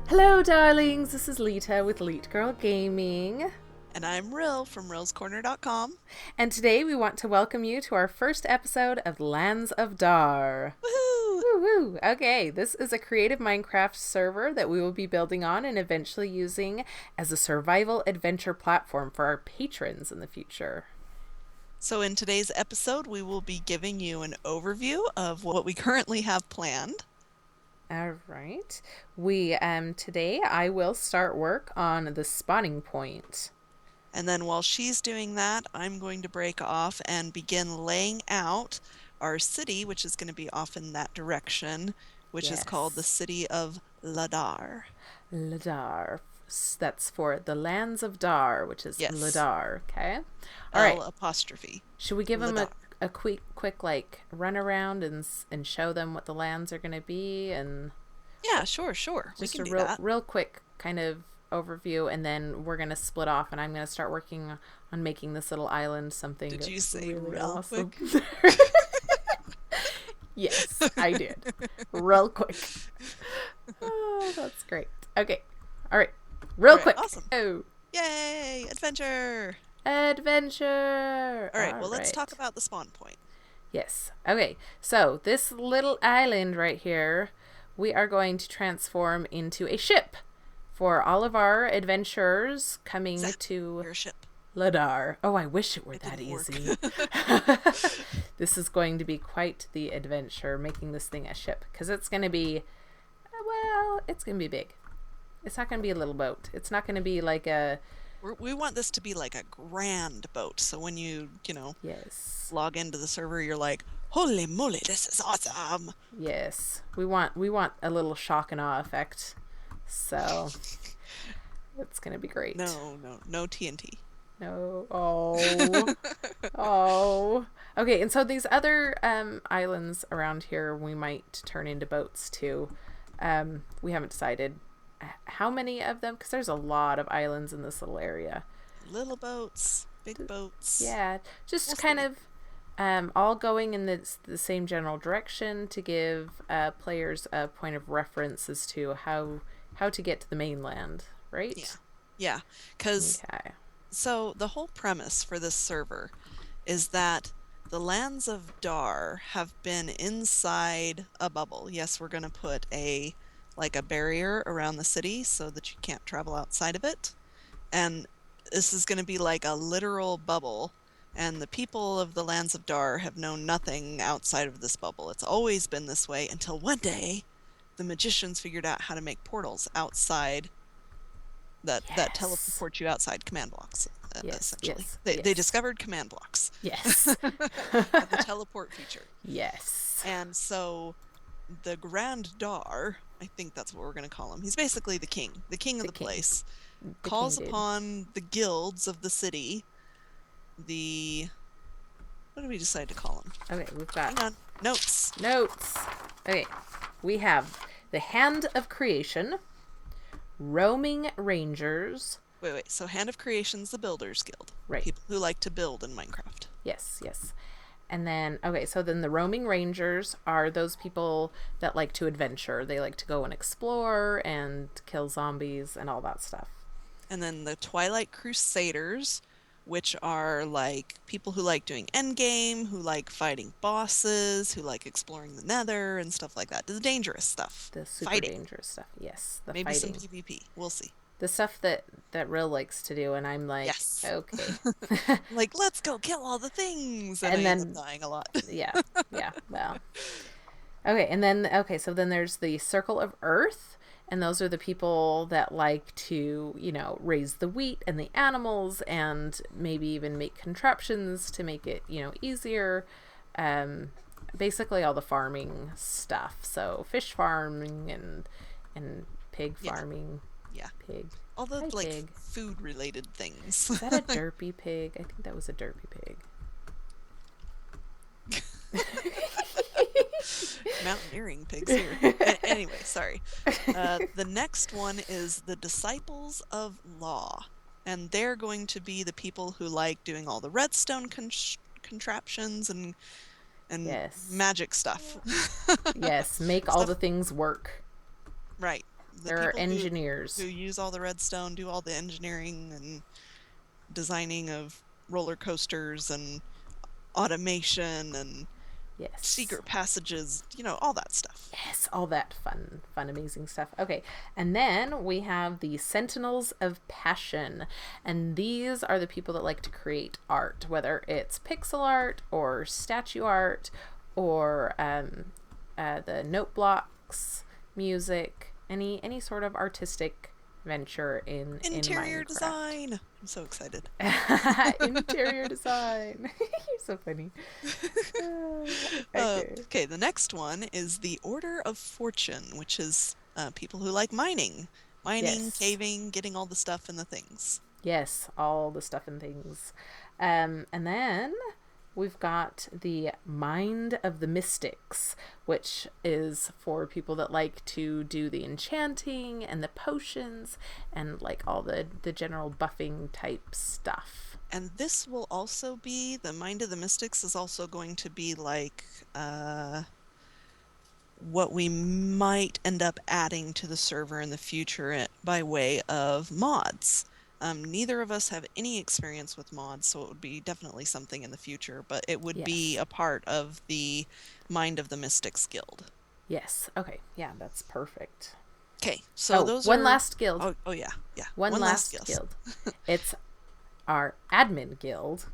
Hello, darlings. This is Lita with Leet Girl Gaming. And I'm Rill from rillscorner.com. And today we want to welcome you to our first episode of Lands of Dahr. Woohoo! Woo woo! Okay, this is a creative Minecraft server that we will be building on and eventually using as a survival adventure platform for our patrons in the future. So, in today's episode, we will be giving you an overview of what we currently have planned. All right. We today I will start work on the spawning point. And then while she's doing that, I'm going to break off and begin laying out our city, which is going to be off in that direction, which is called the Yes. city of Dahr. Ladar. That's for the lands of Dahr, which is Yes, Ladar. Okay. All right. L apostrophe. Should we give them Dahr. a quick like run around and show them what the lands are going to be and Yeah, sure. We just can a do real that. real quick kind of overview, and then we're going to split off and I'm going to start working on making this little island something Did you say really real awesome. quick? Yes, I did. Real quick. Oh, that's great. Okay. All right. Real All right, quick. awesome. Oh. Yay, adventure! Adventure. All right, All well, let's talk right. about the spawn point. Yes. Okay. So this little island right here, we are going to transform into a ship for all of our adventurers coming Exactly. to Your ship. Ladar. Oh, I wish it were It that didn't work. easy. This is going to be quite the adventure making this thing a ship because it's going to be, well, it's going to be big. It's not going to be a little boat. It's not going to be like a, We want this to be like a grand boat. So when you yes. log into the server, you're like, holy moly, this is awesome. Yes, we want a little shock and awe effect. So it's gonna be great. No TNT. No, oh, oh. Okay, and so these other islands around here we might turn into boats too. We haven't decided how many of them because there's a lot of islands in this little area. Little boats, big boats. Yeah, We'll just kind see. of all going in the same general direction to give players a point of reference as to how to get to the mainland, Yeah. right? Yeah. Because Okay. so the whole premise for this server is that the lands of Dahr have been inside a bubble. Yes, we're going to put a barrier around the city so that you can't travel outside of it. And this is going to be like a literal bubble. And the people of the lands of Dahr have known nothing outside of this bubble. It's always been this way until one day the magicians figured out how to make portals outside that Yes. teleport you outside command blocks, Yes. essentially. Yes. They Yes. discovered command blocks Yes. and the teleport feature. Yes. And so the Grand Dahr, I think that's what we're going to call him. He's basically the king of The the king. place, The king calls dude. upon the guilds of the city. The What do we decide to call him? Okay, we've Hang got on. Notes. notes. Okay, we have the Hand of Creation, Roaming Rangers. Wait. So Hand of Creation's the Builders Guild. Right. People who like to build in Minecraft. Yes, yes. And then, okay, so then the roaming rangers are those people that like to adventure. They like to go and explore and kill zombies and all that stuff. And then the Twilight Crusaders, which are like people who like doing endgame, who like fighting bosses, who like exploring the nether and stuff like that. The dangerous stuff. The super Fighting. dangerous stuff. Yes, the Maybe some fighting. PvP. We'll see. The stuff that Rill likes to do, and I'm like, Yes. okay. Like, let's go kill all the things. And I And end up then, dying a lot. yeah, yeah, well. Okay, and then, okay, so then there's the Circle of Earth, and those are the people that like to, raise the wheat and the animals and maybe even make contraptions to make it, easier. Um, Basically all the farming stuff. So fish farming and pig Yeah. farming. Yeah. Pig. All the Hi, like pig. food related things. Is that a derpy pig? I think that was a derpy pig. Mountaineering pigs here. Anyway, sorry. The next one is the Disciples of Law. And they're going to be the people who like doing all the redstone contraptions and Yes. magic stuff. Yes, make all Stuff, the things work. right. the There are people who engineers. use all the redstone, do all the engineering and designing of roller coasters and automation and Yes. secret passages, all that stuff. Yes, all that fun, amazing stuff. Okay, and then we have the Sentinels of Passion, and these are the people that like to create art, whether it's pixel art or statue art or the note blocks, music, any sort of artistic venture in Interior Minecraft. design. I'm so excited. Interior design. You're so funny. Okay. Okay, the next one is the Order of Fortune, which is people who like mining, Yes. caving, getting all the stuff and the things. Yes, all the stuff and things. And then we've got the Mind of the Mystics, which is for people that like to do the enchanting and the potions and like all the general buffing type stuff. And this will also be, the Mind of the Mystics is also going to be like what we might end up adding to the server in the future by way of mods. Neither of us have any experience with mods, so it would be definitely something in the future, but it would be Yes. a part of the Mind of the Mystics Guild. Yes. Okay. Yeah, that's perfect. Okay, so Oh, those one are. last guild. Oh yeah, yeah. One One last last guild. guild. It's our admin guild,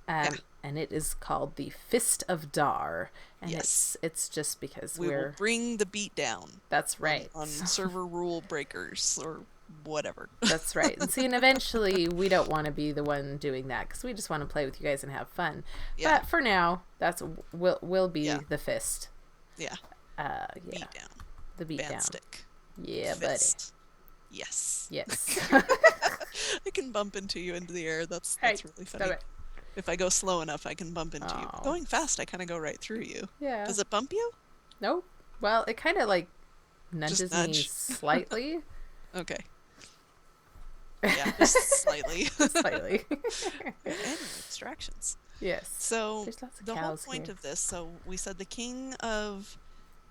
Yeah, and it is called the Fist of Dahr, and yes. it's just because We will we're bring the beat down that's right. on server rule breakers or whatever. That's right. And see, and eventually we don't want to be the one doing that because we just want to play with you guys and have fun. Yeah, But for now, that's will be yeah, the fist. yeah. Yeah, Beat down. the beat Band down. stick. Yeah, Fist. Yes. buddy. Yes. I can bump into you into the air. That's Hey, really stop funny. it. If I go slow enough, I can bump into you. But Oh, going fast, I kind of go right through you. yeah. Does it bump you? Nope. Well, it kind of like Just nudges me nudge. slightly. Okay. Yeah, just slightly. Just slightly. And distractions. Yes. So There's lots of the whole cows point here. of this, so we said the king of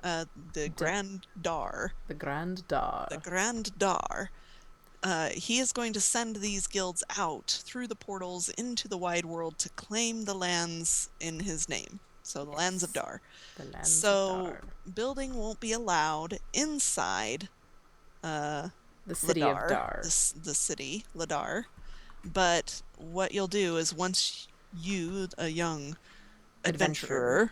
the D- Grand Dahr, the Grand Dahr. the Grand Dahr, he is going to send these guilds out through the portals into the wide world to claim the lands in his name. So the lands of Yes. Dahr. The lands of So Dahr. building won't be allowed inside The city of Ladar, Dahr. the city, Ladar. But what you'll do is once you, a young Adventurer. adventurer,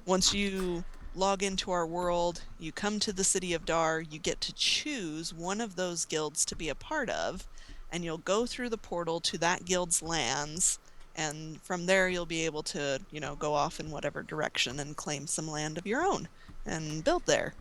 once you log into our world, you come to the city of Dahr, you get to choose one of those guilds to be a part of, and you'll go through the portal to that guild's lands, and from there you'll be able to, go off in whatever direction and claim some land of your own and build there.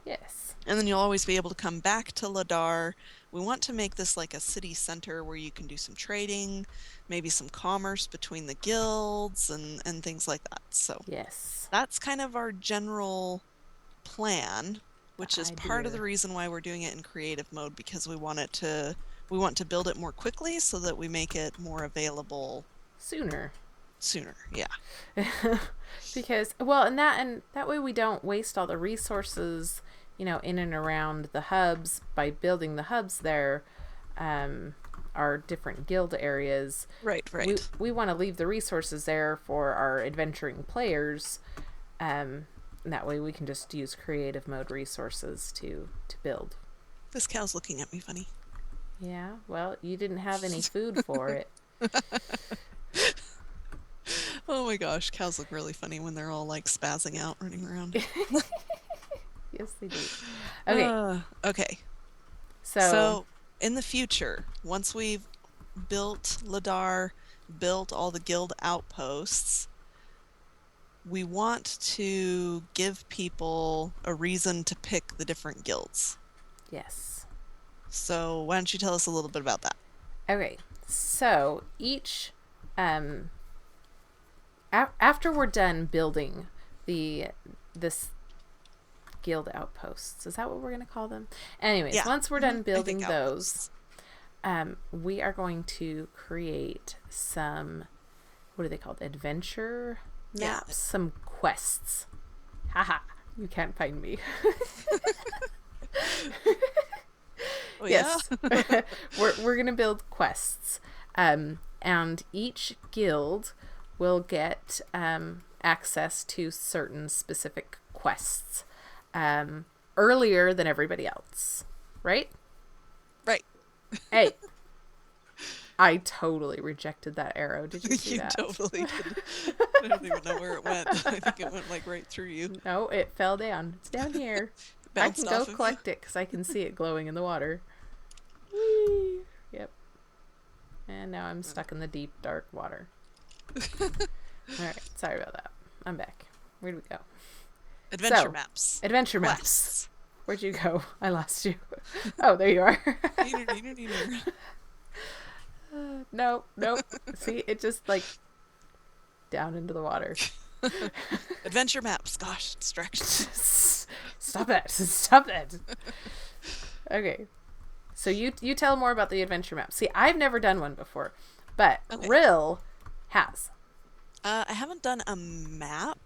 Yes. And then you'll always be able to come back to Ladar. We want to make this like a city center where you can do some trading, maybe some commerce between the guilds and things like that. So Yes. that's kind of our general plan, which is part of the Idea. reason why we're doing it in creative mode, because we want to build it more quickly so that we make it more available Sooner. sooner. Yeah. Because well, and that way we don't waste all the resources, in and around the hubs by building the hubs there, our different guild areas. Right, We right. we want to leave the resources there for our adventuring players. And that way we can just use creative mode resources to build. This cow's looking at me funny. Yeah, well, you didn't have any food for it. Oh my gosh, cows look really funny when they're all like spazzing out, running around. Yes, they do. Okay, Okay. so So in the future, once we've built Ladar, built all the guild outposts, we want to give people a reason to pick the different guilds. yes. So why don't you tell us a little bit about that? Okay, so each after we're done building this guild outposts, is that what we're going to call them? Anyways, Yeah. once we're Mhm. done I building think those, outposts. we are going to create some, what are they called? Adventure Yeah. maps, some quests. Haha, you can't find me. Oh yeah. Yes. We're gonna build quests. And each guild will get access to certain specific quests earlier than everybody else. Right? Right. Hey, I totally rejected that arrow. Did you see You that? totally did. I don't even know where it went. I think it went like right through you. No, it fell down. It's down here. It I can bounced go off of you. collect it because I can see it glowing in the water. Whee! Yep. And now I'm stuck in the deep, dark water. Alright, sorry about that. I'm back. Where'd we go? Adventure maps. Adventure maps. Quests. Where'd you go? I lost you. Oh, there you are. No, nope. See, it just like down into the water. Adventure maps. Gosh, distractions. Stop that. Stop that. Okay. So you tell more about the adventure map. See, I've never done one before, but Okay. Rill has. I haven't done a map.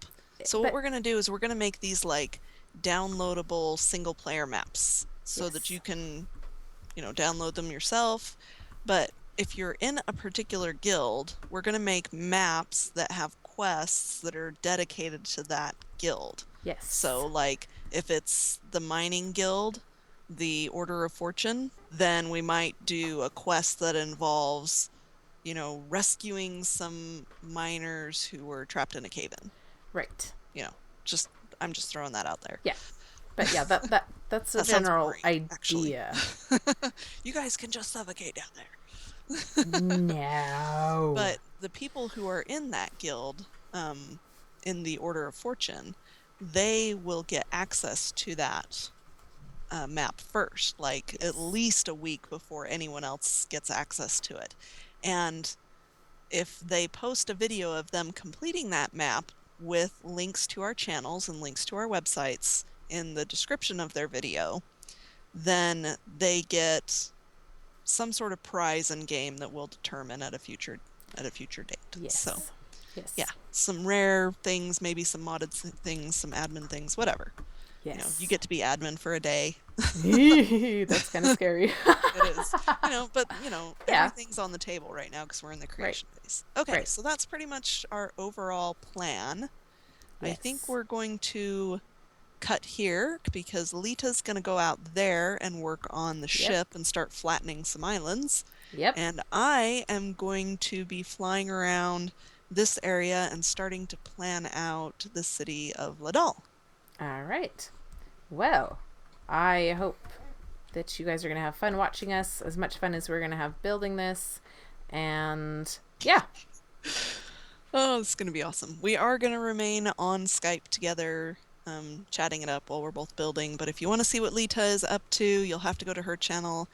So what But- we're going to do is we're going to make these like downloadable single player maps so that Yes. you can, download them yourself. But if you're in a particular guild, we're going to make maps that have quests that are dedicated to that guild. Yes. So like if it's the mining guild, the Order of Fortune, then we might do a quest that involves, rescuing some miners who were trapped in a cave-in. Right. Just I'm just throwing that out there. Yeah. But yeah, that's a That sounds general boring, actually. idea. You guys can just suffocate down there. No. But the people who are in that guild, in the Order of Fortune, they will get access to that map first, like at least a week before anyone else gets access to it. And if they post a video of them completing that map with links to our channels and links to our websites in the description of their video, then they get some sort of prize in game that we'll determine at a future date. Yes. So, yes. yeah, some rare things, maybe some modded things, some admin things, whatever. Yes. You get to be admin for a day. That's kind of scary. It is. But, Yeah. everything's on the table right now because we're in the creation phase. Okay, Right. so that's pretty much our overall plan. I think Yes. we're going to cut here because Lita's going to go out there and work on the ship and start flattening some islands. Yep. And I am going to be flying around this area and starting to plan out the city of Dahr. All right. Well, I hope that you guys are going to have fun watching us, as much fun as we're going to have building this. And yeah. Oh, it's going to be awesome. We are going to remain on Skype together, chatting it up while we're both building. But if you want to see what Lita is up to, you'll have to go to her channel.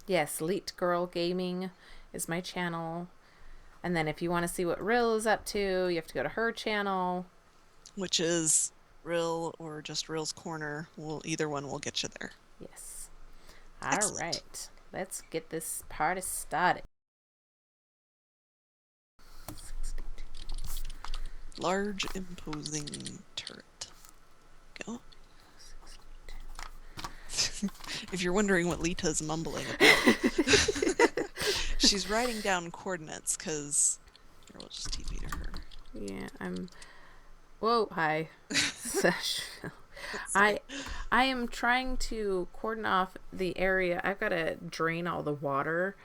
Yes, Leet Girl Gaming is my channel. And then if you want to see what Rill is up to, you have to go to her channel. Which is Rill or just Rill's Corner. Either one will get you there. Yes. All Excellent. right. Let's get this party started. Large, imposing turret. Go. If you're wondering what Lita's mumbling about, she's writing down coordinates because... Here, we'll just TP to her. Yeah, Whoa, hi. I am trying to cordon off the area. I've got to drain all the water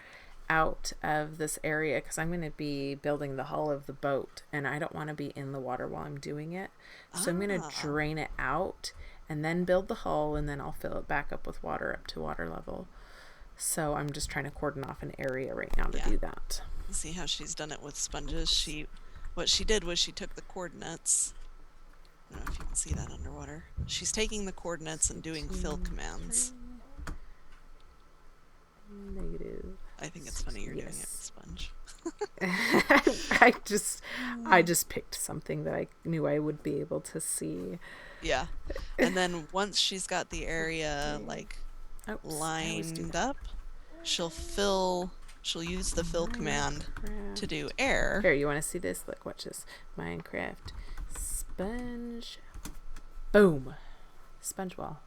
out of this area because I'm going to be building the hull of the boat and I don't want to be in the water while I'm doing it. So I'm going to drain it out and then build the hull and then I'll fill it back up with water up to water level. So I'm just trying to cordon off an area right now to do that. See how she's done it with sponges. What she did was she took the coordinates. I don't know if you can see that underwater. She's taking the coordinates and doing fill commands. Negative. I think it's funny you're doing it with sponge. I just picked something that I knew I would be able to see. Yeah. And then once she's got the area lined up, she'll use the fill command to do air. Here, you want to see this? Look, watch this. Minecraft sponge. Boom. Sponge wall.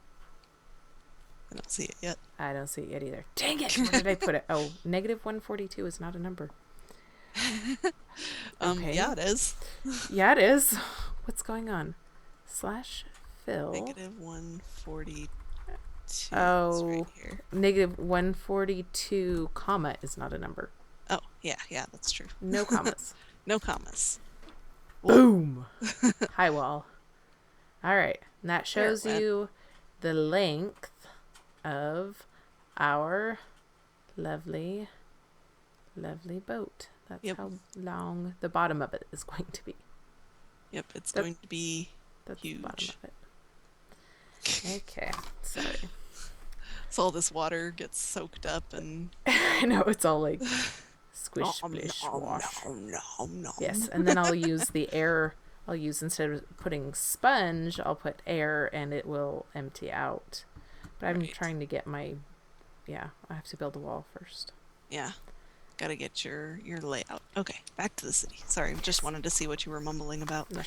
I don't see it yet. I don't see it yet either. Dang it! Where did I put it? Oh, negative 142 is not a number. Okay. Yeah, it is. Yeah, it is. What's going on? Slash fill. Negative 142 is right Oh, here. negative 142 comma is not a number. Oh, yeah, that's true. No commas. No commas. Boom. Hi wall. All right. And that There it shows went. you the length of our lovely boat. That's Yep. how long the bottom of it is going to be. Yep, it's That- going to be That's huge. the bottom of it. Okay. Sorry. So all this water gets soaked up and I know it's all like squish, splish, wash. no. Yes, and then I'll use the air. I'll use, instead of putting sponge, I'll put air and it will empty out. But I'm Right. trying to get my, I have to build a wall first. Yeah. Gotta get your layout. Okay, back to the city. Sorry, just wanted to see what you were mumbling about. I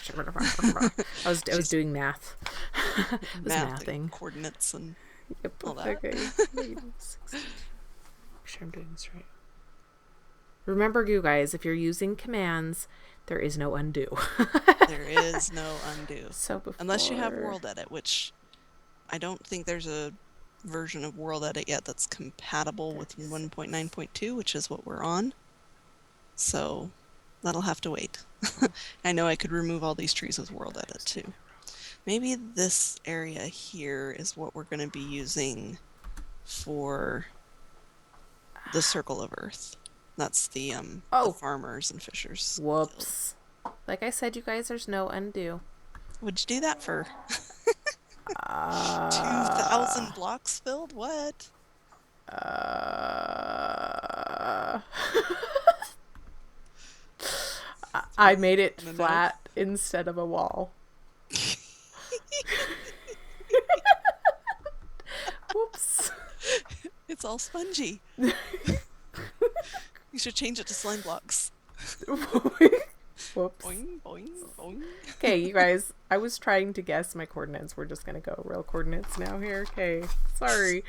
was doing math. I was Math mathing. and coordinates and Yep. all that. Okay. Make sure I'm doing this right. Remember, you guys, if you're using commands, there is no undo. There is no undo. So before... Unless you have World Edit, which I don't think there's a version of World Edit yet that's compatible with 1.9.2, which is what we're on. So that'll have to wait. I know I could remove all these trees with World Edit too. Maybe this area here is what we're going to be using for the Circle of Earth. That's the farmers and fishers. Whoops. Like I said, you guys, there's no undo. What'd you do that for? 2,000 blocks filled? What? I made it flat instead of a wall. Whoops. It's all spongy. You should change it to slime blocks. Whoops. Boing, boing, boing. Okay, you guys, I was trying to guess my coordinates. We're just going to go real coordinates now here. Okay, sorry.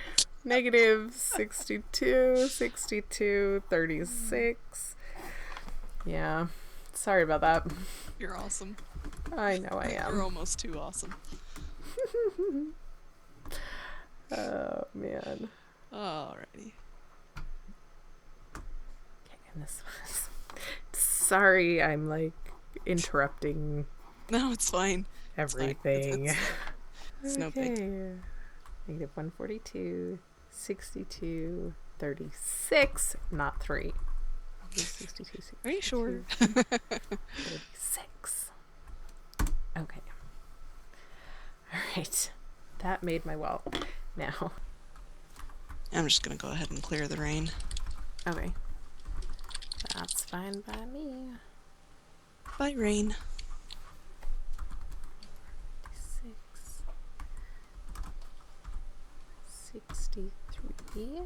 Negative 62, 62, 36. Yeah, sorry about that. You're awesome. I know I am. You're almost too awesome. Oh, man. Alrighty. Okay, and this was... Sorry, I'm like interrupting No, it's fine. everything. It's no big. Negative 142, 62, 36, not 3. 62, 62, Are you sure? 36. Okay. All right. That made my wall. Now. I'm just gonna go ahead and clear the rain. Okay. That's fine by me. Bye, rain. 6, 63.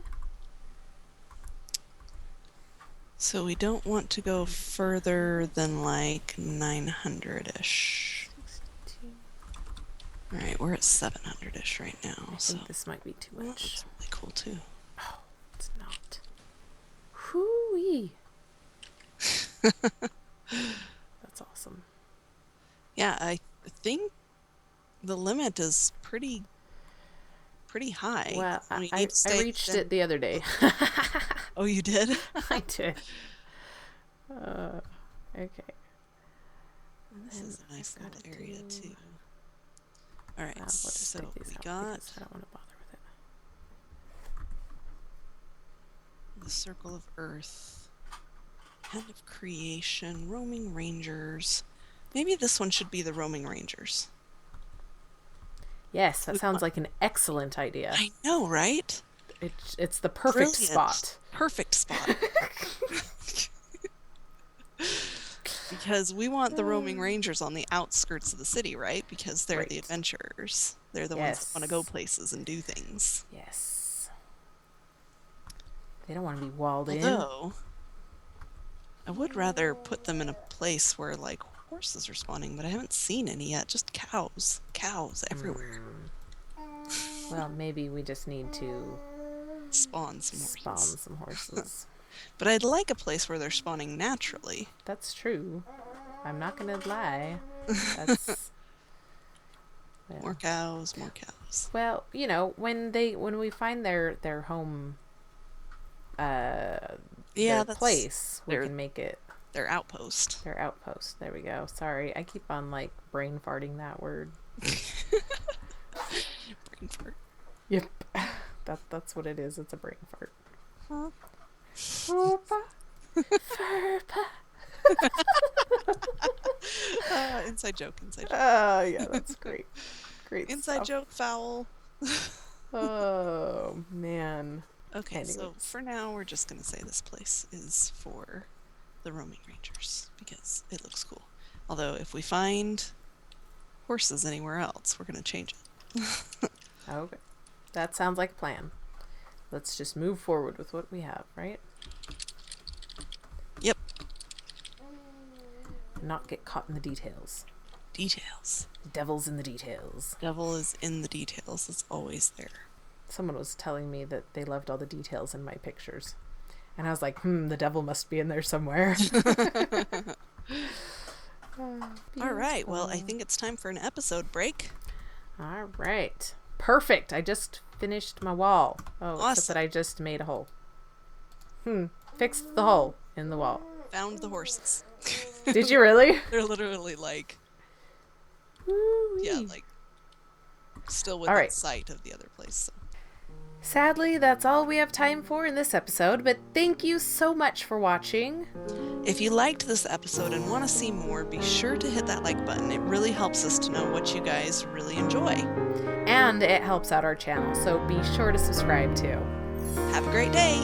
So we don't want to go further than like 900-ish. 62. Alright, we're at 700-ish right now. I think this might be too much. That's really cool too. Oh, it's not. Hoo-wee. That's awesome. Yeah, I think the limit is pretty high. Well, We I need to stay reached within- it the other day. Oh, you did? I did. Okay. This is a nice little gotta area do- too. Alright, We'll just so take these we out got because I don't want to bother with it. the Circle of Earth, Hand of Creation, Roaming Rangers. Maybe this one should be the Roaming Rangers. Yes, that sounds like an excellent idea. I know, right? It's the perfect Brilliant. spot. Perfect spot. Because we want the roaming rangers on the outskirts of the city, right? Because they're the Right. adventurers. They're the ones that want to go places and do things. Yes. They don't want to be walled in. Although, I would rather put them in a place where, like, horses are spawning, but I haven't seen any yet. Just cows. Cows everywhere. Well, maybe we just need to Spawn some spawn horses. some horses. But I'd like a place where they're spawning naturally. That's true. I'm not gonna lie. That's More cows, more cows. well, when we find their home their place, we can make it their outpost. Their outpost. There we go. Sorry, I keep on like brain farting that word. Brain fart. Yep. That's what it is. It's a brain fart. Huh? Inside joke. Yeah, that's great. Great inside stuff. joke foul. Oh, man. Okay, Anyways. So for now, we're just going to say this place is for the roaming rangers because it looks cool. Although, if we find horses anywhere else, we're going to change it. Okay. That sounds like a plan. Let's just move forward with what we have, right? Yep. Not get caught in the details. Details. Devil's in the details. Devil is in the details. It's always there. Someone was telling me that they loved all the details in my pictures. And I was like, the devil must be in there somewhere. All right. Well, I think it's time for an episode break. All right. Perfect. I just finished my wall. Oh, awesome. Except that I just made a hole. Fixed the hole in the wall. Found the horses. Did you really? They're literally like... Woo-wee. Yeah, like... Still within sight of the other place, so... Sadly, that's all we have time for in this episode, but thank you so much for watching. If you liked this episode and want to see more, be sure to hit that like button. It really helps us to know what you guys really enjoy. And it helps out our channel, so be sure to subscribe too. Have a great day!